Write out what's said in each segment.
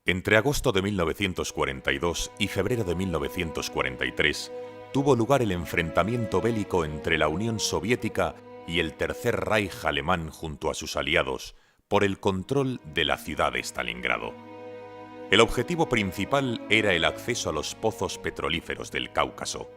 Entre agosto de 1942 y febrero de 1943 tuvo lugar el enfrentamiento bélico entre la Unión Soviética y el Tercer Reich alemán junto a sus aliados por el control de la ciudad de Stalingrado. El objetivo principal era el acceso a los pozos petrolíferos del Cáucaso.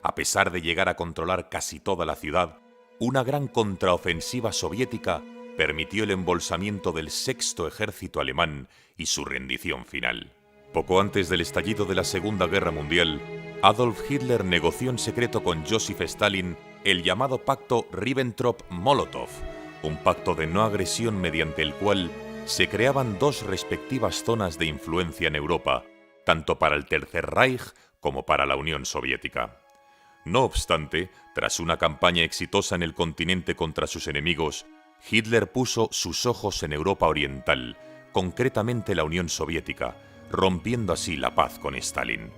A pesar de llegar a controlar casi toda la ciudad, una gran contraofensiva soviética permitió el embolsamiento del Sexto Ejército alemán y su rendición final. Poco antes del estallido de la Segunda Guerra Mundial, Adolf Hitler negoció en secreto con Joseph Stalin el llamado Pacto Ribbentrop-Molotov, un pacto de no agresión mediante el cual se creaban dos respectivas zonas de influencia en Europa, tanto para el Tercer Reich como para la Unión Soviética. No obstante, tras una campaña exitosa en el continente contra sus enemigos, Hitler puso sus ojos en Europa Oriental, concretamente la Unión Soviética, rompiendo así la paz con Stalin.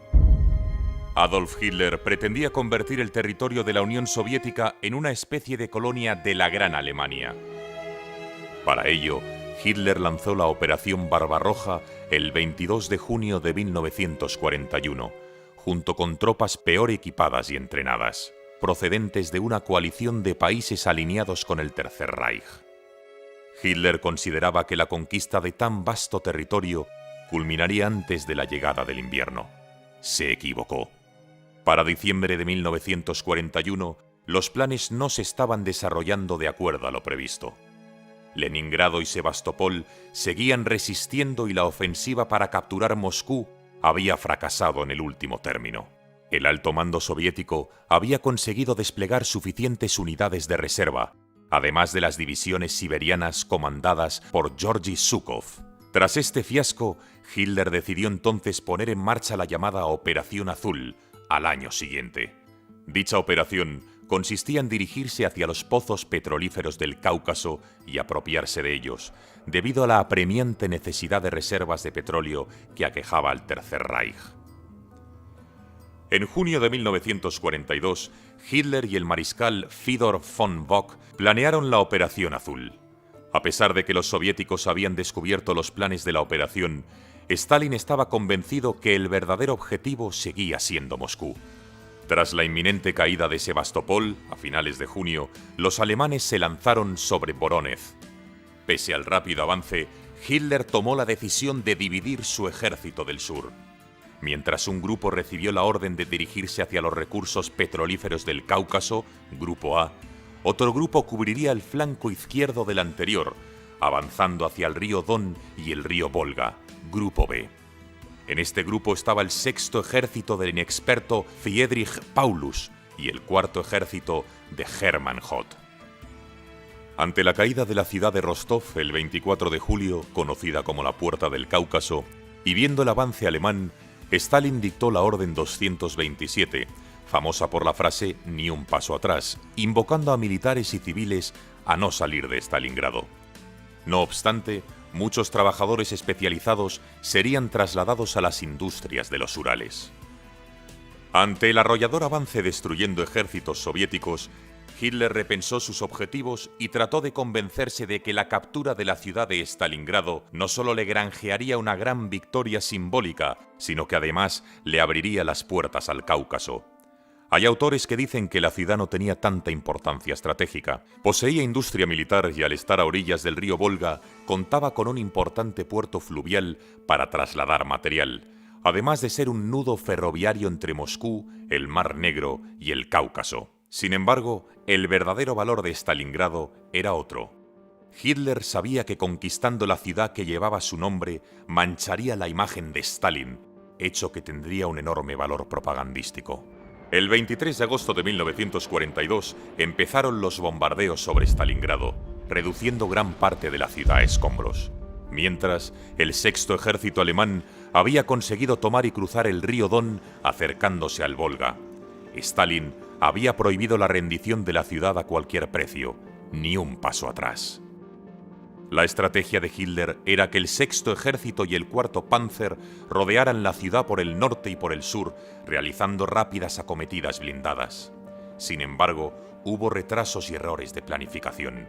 Adolf Hitler pretendía convertir el territorio de la Unión Soviética en una especie de colonia de la Gran Alemania. Para ello, Hitler lanzó la Operación Barbarroja el 22 de junio de 1941, junto con tropas peor equipadas y entrenadas, procedentes de una coalición de países alineados con el Tercer Reich. Hitler consideraba que la conquista de tan vasto territorio culminaría antes de la llegada del invierno. Se equivocó. Para diciembre de 1941, los planes no se estaban desarrollando de acuerdo a lo previsto. Leningrado y Sebastopol seguían resistiendo y la ofensiva para capturar Moscú había fracasado en el último término. El alto mando soviético había conseguido desplegar suficientes unidades de reserva, además de las divisiones siberianas comandadas por Georgy Zhukov. Tras este fiasco, Hitler decidió entonces poner en marcha la llamada Operación Azul al año siguiente. Dicha operación consistía en dirigirse hacia los pozos petrolíferos del Cáucaso y apropiarse de ellos, debido a la apremiante necesidad de reservas de petróleo que aquejaba al Tercer Reich. En junio de 1942, Hitler y el mariscal Fedor von Bock planearon la Operación Azul. A pesar de que los soviéticos habían descubierto los planes de la operación, Stalin estaba convencido que el verdadero objetivo seguía siendo Moscú. Tras la inminente caída de Sebastopol, a finales de junio, los alemanes se lanzaron sobre Vorónezh. Pese al rápido avance, Hitler tomó la decisión de dividir su ejército del sur. Mientras un grupo recibió la orden de dirigirse hacia los recursos petrolíferos del Cáucaso, Grupo A, otro grupo cubriría el flanco izquierdo del anterior, avanzando hacia el río Don y el río Volga, Grupo B. En este grupo estaba el sexto ejército del inexperto Friedrich Paulus y el cuarto ejército de Hermann Hoth. Ante la caída de la ciudad de Rostov el 24 de julio, conocida como la Puerta del Cáucaso, y viendo el avance alemán, Stalin dictó la Orden 227, famosa por la frase «ni un paso atrás», invocando a militares y civiles a no salir de Stalingrado. No obstante, muchos trabajadores especializados serían trasladados a las industrias de los Urales. Ante el arrollador avance destruyendo ejércitos soviéticos, Hitler repensó sus objetivos y trató de convencerse de que la captura de la ciudad de Stalingrado no solo le granjearía una gran victoria simbólica, sino que además le abriría las puertas al Cáucaso. Hay autores que dicen que la ciudad no tenía tanta importancia estratégica. Poseía industria militar y al estar a orillas del río Volga, contaba con un importante puerto fluvial para trasladar material, además de ser un nudo ferroviario entre Moscú, el Mar Negro y el Cáucaso. Sin embargo, el verdadero valor de Stalingrado era otro. Hitler sabía que conquistando la ciudad que llevaba su nombre mancharía la imagen de Stalin, hecho que tendría un enorme valor propagandístico. El 23 de agosto de 1942 empezaron los bombardeos sobre Stalingrado, reduciendo gran parte de la ciudad a escombros. Mientras, el sexto ejército alemán había conseguido tomar y cruzar el río Don acercándose al Volga. Stalin había prohibido la rendición de la ciudad a cualquier precio, ni un paso atrás. La estrategia de Hitler era que el sexto ejército y el cuarto Panzer rodearan la ciudad por el norte y por el sur, realizando rápidas acometidas blindadas. Sin embargo, hubo retrasos y errores de planificación.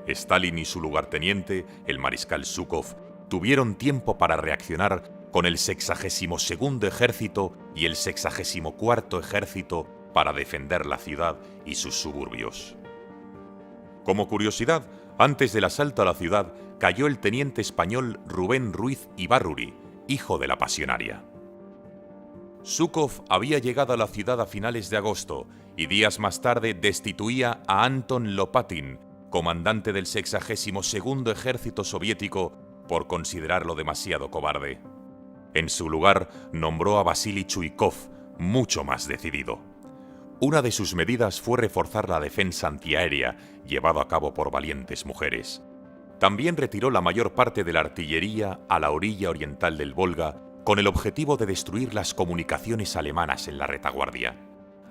Stalin y su lugarteniente, el mariscal Zhukov, tuvieron tiempo para reaccionar con el 62º Ejército y el 64º Ejército para defender la ciudad y sus suburbios. Como curiosidad, antes del asalto a la ciudad, cayó el teniente español Rubén Ruiz Ibárruri, hijo de la pasionaria. Zhúkov había llegado a la ciudad a finales de agosto y días más tarde destituía a Anton Lopatin, comandante del 62º Ejército soviético, por considerarlo demasiado cobarde. En su lugar nombró a Vasily Chuikov, mucho más decidido. Una de sus medidas fue reforzar la defensa antiaérea, llevado a cabo por valientes mujeres. También retiró la mayor parte de la artillería a la orilla oriental del Volga, con el objetivo de destruir las comunicaciones alemanas en la retaguardia.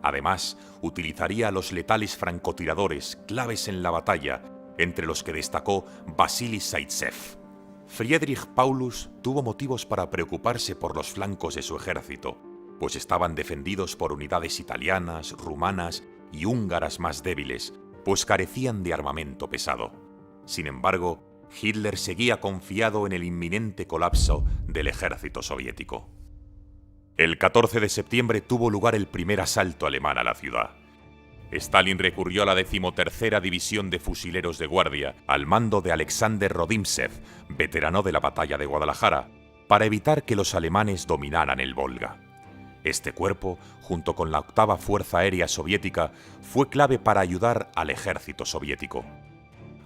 Además, utilizaría a los letales francotiradores, claves en la batalla, entre los que destacó Vasily Zaitsev. Friedrich Paulus tuvo motivos para preocuparse por los flancos de su ejército, pues estaban defendidos por unidades italianas, rumanas y húngaras más débiles, pues carecían de armamento pesado. Sin embargo, Hitler seguía confiado en el inminente colapso del ejército soviético. El 14 de septiembre tuvo lugar el primer asalto alemán a la ciudad. Stalin recurrió a la 13ª División de Fusileros de Guardia, al mando de Alexander Rodimtsev, veterano de la Batalla de Guadalajara, para evitar que los alemanes dominaran el Volga. Este cuerpo, junto con la 8ª Fuerza Aérea Soviética, fue clave para ayudar al ejército soviético.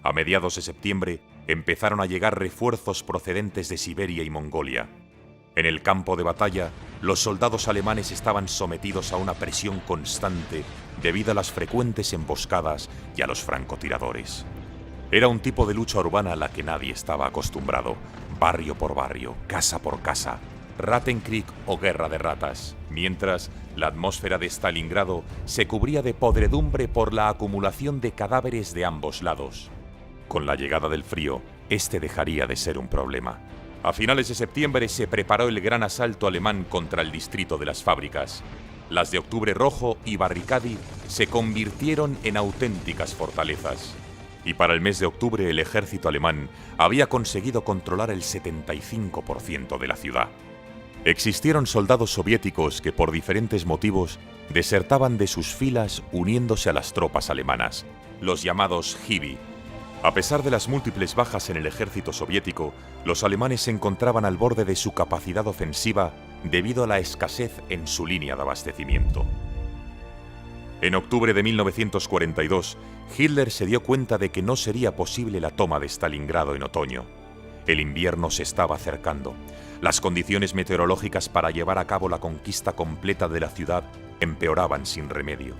A mediados de septiembre empezaron a llegar refuerzos procedentes de Siberia y Mongolia. En el campo de batalla, los soldados alemanes estaban sometidos a una presión constante debido a las frecuentes emboscadas y a los francotiradores. Era un tipo de lucha urbana a la que nadie estaba acostumbrado, barrio por barrio, casa por casa, Rattenkrieg o guerra de ratas, mientras la atmósfera de Stalingrado se cubría de podredumbre por la acumulación de cadáveres de ambos lados. Con la llegada del frío, este dejaría de ser un problema. A finales de septiembre se preparó el gran asalto alemán contra el distrito de las fábricas. Las de Octubre Rojo y Barricadi se convirtieron en auténticas fortalezas. Y para el mes de octubre el ejército alemán había conseguido controlar el 75% de la ciudad. Existieron soldados soviéticos que por diferentes motivos desertaban de sus filas uniéndose a las tropas alemanas, los llamados Hiwi. A pesar de las múltiples bajas en el ejército soviético, los alemanes se encontraban al borde de su capacidad ofensiva debido a la escasez en su línea de abastecimiento. En octubre de 1942, Hitler se dio cuenta de que no sería posible la toma de Stalingrado en otoño. El invierno se estaba acercando. Las condiciones meteorológicas para llevar a cabo la conquista completa de la ciudad empeoraban sin remedio.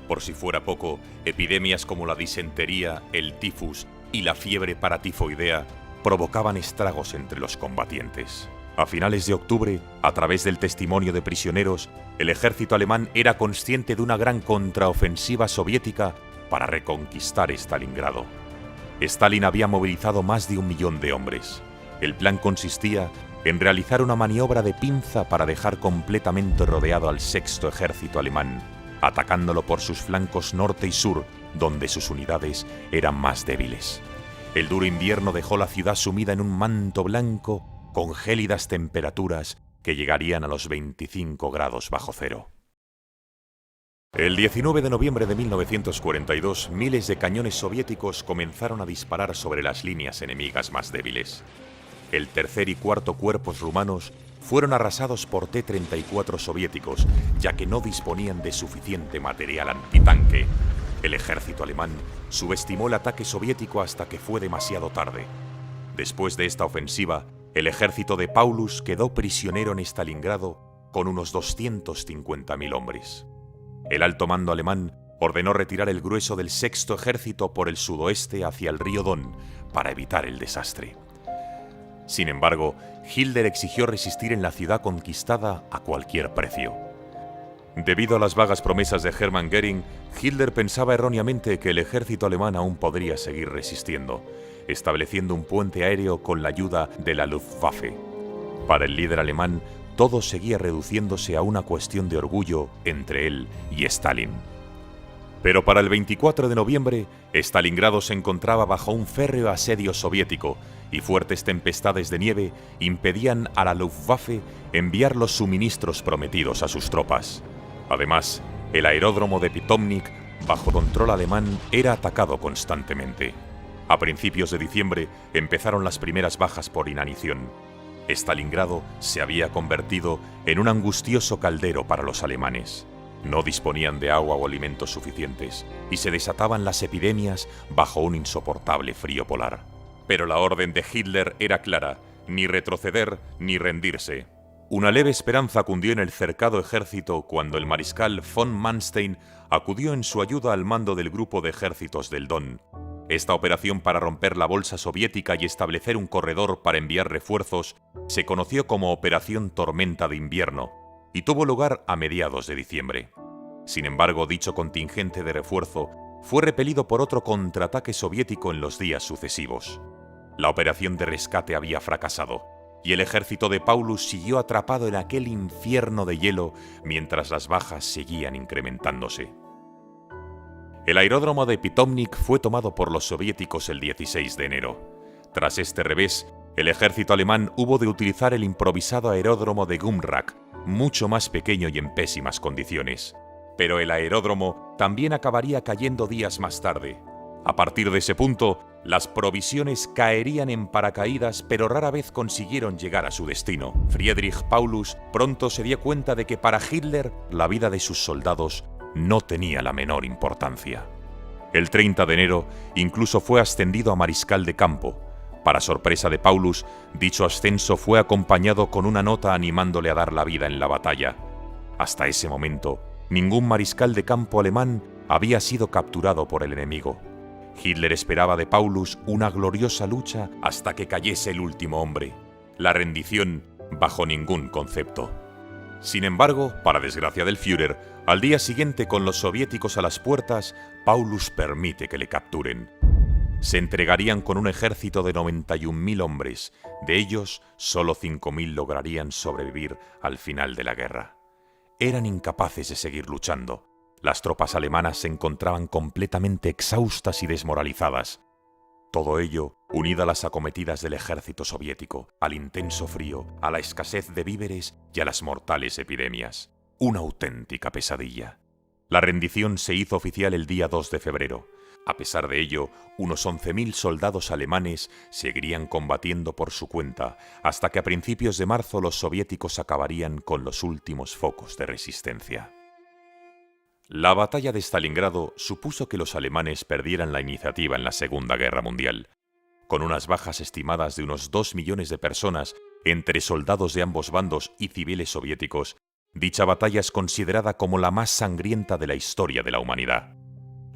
Por si fuera poco, epidemias como la disentería, el tifus y la fiebre paratifoidea provocaban estragos entre los combatientes. A finales de octubre, a través del testimonio de prisioneros, el ejército alemán era consciente de una gran contraofensiva soviética para reconquistar Stalingrado. Stalin había movilizado más de 1 millón de hombres. El plan consistía en realizar una maniobra de pinza para dejar completamente rodeado al sexto ejército alemán, atacándolo por sus flancos norte y sur, donde sus unidades eran más débiles. El duro invierno dejó la ciudad sumida en un manto blanco con gélidas temperaturas que llegarían a los 25 grados bajo cero. El 19 de noviembre de 1942, miles de cañones soviéticos comenzaron a disparar sobre las líneas enemigas más débiles. El tercer y cuarto cuerpos rumanos fueron arrasados por T-34 soviéticos, ya que no disponían de suficiente material antitanque. El ejército alemán subestimó el ataque soviético hasta que fue demasiado tarde. Después de esta ofensiva, el ejército de Paulus quedó prisionero en Stalingrado con unos 250.000 hombres. El alto mando alemán ordenó retirar el grueso del sexto ejército por el sudoeste hacia el río Don para evitar el desastre. Sin embargo, Hitler exigió resistir en la ciudad conquistada a cualquier precio. Debido a las vagas promesas de Hermann Göring, Hitler pensaba erróneamente que el ejército alemán aún podría seguir resistiendo, estableciendo un puente aéreo con la ayuda de la Luftwaffe. Para el líder alemán, todo seguía reduciéndose a una cuestión de orgullo entre él y Stalin. Pero para el 24 de noviembre, Stalingrado se encontraba bajo un férreo asedio soviético y fuertes tempestades de nieve impedían a la Luftwaffe enviar los suministros prometidos a sus tropas. Además, el aeródromo de Pitomnik, bajo control alemán, era atacado constantemente. A principios de diciembre empezaron las primeras bajas por inanición. Stalingrado se había convertido en un angustioso caldero para los alemanes. No disponían de agua o alimentos suficientes y se desataban las epidemias bajo un insoportable frío polar. Pero la orden de Hitler era clara: ni retroceder ni rendirse. Una leve esperanza cundió en el cercado ejército cuando el mariscal von Manstein acudió en su ayuda al mando del grupo de ejércitos del Don. Esta operación para romper la bolsa soviética y establecer un corredor para enviar refuerzos se conoció como Operación Tormenta de Invierno y tuvo lugar a mediados de diciembre. Sin embargo, dicho contingente de refuerzo fue repelido por otro contraataque soviético en los días sucesivos. La operación de rescate había fracasado y el ejército de Paulus siguió atrapado en aquel infierno de hielo mientras las bajas seguían incrementándose. El aeródromo de Pitomnik fue tomado por los soviéticos el 16 de enero. Tras este revés, el ejército alemán hubo de utilizar el improvisado aeródromo de Gumrak, mucho más pequeño y en pésimas condiciones. Pero el aeródromo también acabaría cayendo días más tarde. A partir de ese punto, las provisiones caerían en paracaídas, pero rara vez consiguieron llegar a su destino. Friedrich Paulus pronto se dio cuenta de que para Hitler la vida de sus soldados no tenía la menor importancia. El 30 de enero incluso fue ascendido a mariscal de campo. Para sorpresa de Paulus, dicho ascenso fue acompañado con una nota animándole a dar la vida en la batalla. Hasta ese momento, ningún mariscal de campo alemán había sido capturado por el enemigo. Hitler esperaba de Paulus una gloriosa lucha hasta que cayese el último hombre. La rendición bajo ningún concepto. Sin embargo, para desgracia del Führer, al día siguiente con los soviéticos a las puertas, Paulus permite que le capturen. Se entregarían con un ejército de 91.000 hombres. De ellos, solo 5.000 lograrían sobrevivir al final de la guerra. Eran incapaces de seguir luchando. Las tropas alemanas se encontraban completamente exhaustas y desmoralizadas. Todo ello, unido a las acometidas del ejército soviético, al intenso frío, a la escasez de víveres y a las mortales epidemias. Una auténtica pesadilla. La rendición se hizo oficial el día 2 de febrero. A pesar de ello, unos 11.000 soldados alemanes seguirían combatiendo por su cuenta, hasta que a principios de marzo los soviéticos acabarían con los últimos focos de resistencia. La batalla de Stalingrado supuso que los alemanes perdieran la iniciativa en la Segunda Guerra Mundial. Con unas bajas estimadas de unos 2 millones de personas entre soldados de ambos bandos y civiles soviéticos, dicha batalla es considerada como la más sangrienta de la historia de la humanidad.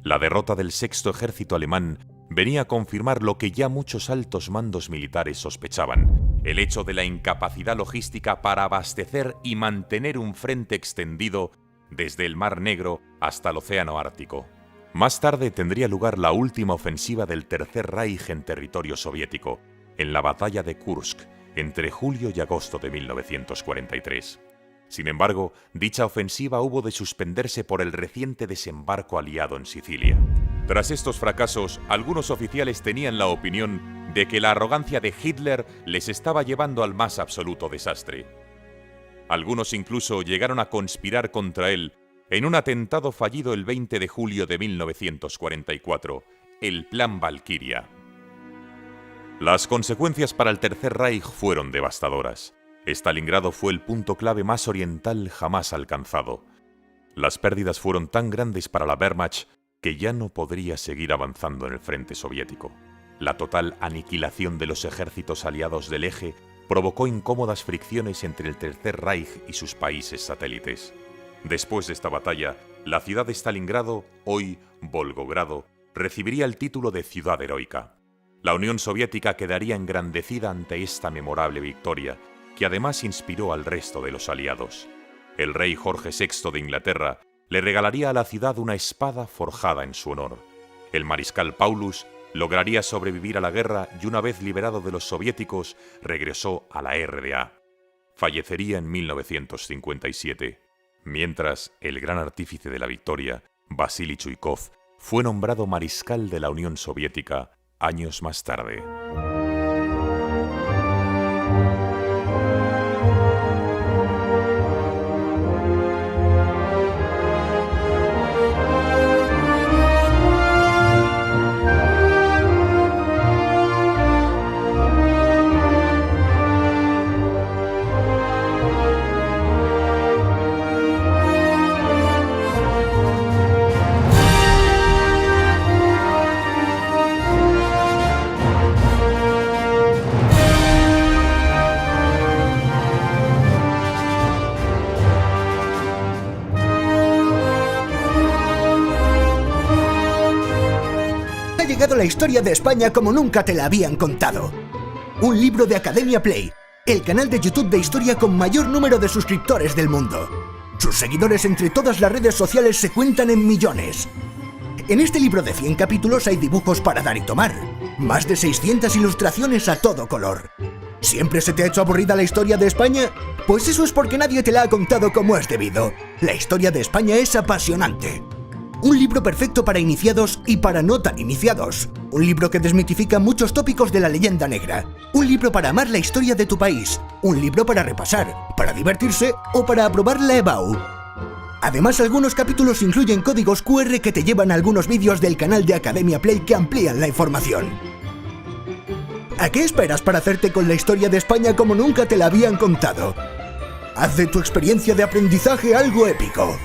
La derrota del Sexto Ejército alemán venía a confirmar lo que ya muchos altos mandos militares sospechaban: el hecho de la incapacidad logística para abastecer y mantener un frente extendido desde el Mar Negro hasta el Océano Ártico. Más tarde tendría lugar la última ofensiva del Tercer Reich en territorio soviético, en la batalla de Kursk, entre julio y agosto de 1943. Sin embargo, dicha ofensiva hubo de suspenderse por el reciente desembarco aliado en Sicilia. Tras estos fracasos, algunos oficiales tenían la opinión de que la arrogancia de Hitler les estaba llevando al más absoluto desastre. Algunos incluso llegaron a conspirar contra él en un atentado fallido el 20 de julio de 1944, el Plan Valquiria. Las consecuencias para el Tercer Reich fueron devastadoras. Stalingrado fue el punto clave más oriental jamás alcanzado. Las pérdidas fueron tan grandes para la Wehrmacht que ya no podría seguir avanzando en el frente soviético. La total aniquilación de los ejércitos aliados del Eje provocó incómodas fricciones entre el Tercer Reich y sus países satélites. Después de esta batalla, la ciudad de Stalingrado, hoy Volgogrado, recibiría el título de ciudad heroica. La Unión Soviética quedaría engrandecida ante esta memorable victoria, que además inspiró al resto de los aliados. El rey Jorge VI de Inglaterra le regalaría a la ciudad una espada forjada en su honor. El mariscal Paulus lograría sobrevivir a la guerra y una vez liberado de los soviéticos, regresó a la RDA. Fallecería en 1957, mientras el gran artífice de la victoria, Vasily Chuikov, fue nombrado mariscal de la Unión Soviética años más tarde. la historia de España como nunca te la habían contado. Un libro de Academia Play, el canal de YouTube de historia con mayor número de suscriptores del mundo. Sus seguidores entre todas las redes sociales se cuentan en millones. En este libro de 100 capítulos hay dibujos para dar y tomar, más de 600 ilustraciones a todo color. ¿Siempre se te ha hecho aburrida la historia de España? Pues eso es porque nadie te la ha contado como es debido. La historia de España es apasionante. Un libro perfecto para iniciados y para no tan iniciados. Un libro que desmitifica muchos tópicos de la leyenda negra. Un libro para amar la historia de tu país. Un libro para repasar, para divertirse o para aprobar la EBAU. Además, algunos capítulos incluyen códigos QR que te llevan a algunos vídeos del canal de Academia Play que amplían la información. ¿A qué esperas para hacerte con la historia de España como nunca te la habían contado? Haz de tu experiencia de aprendizaje algo épico.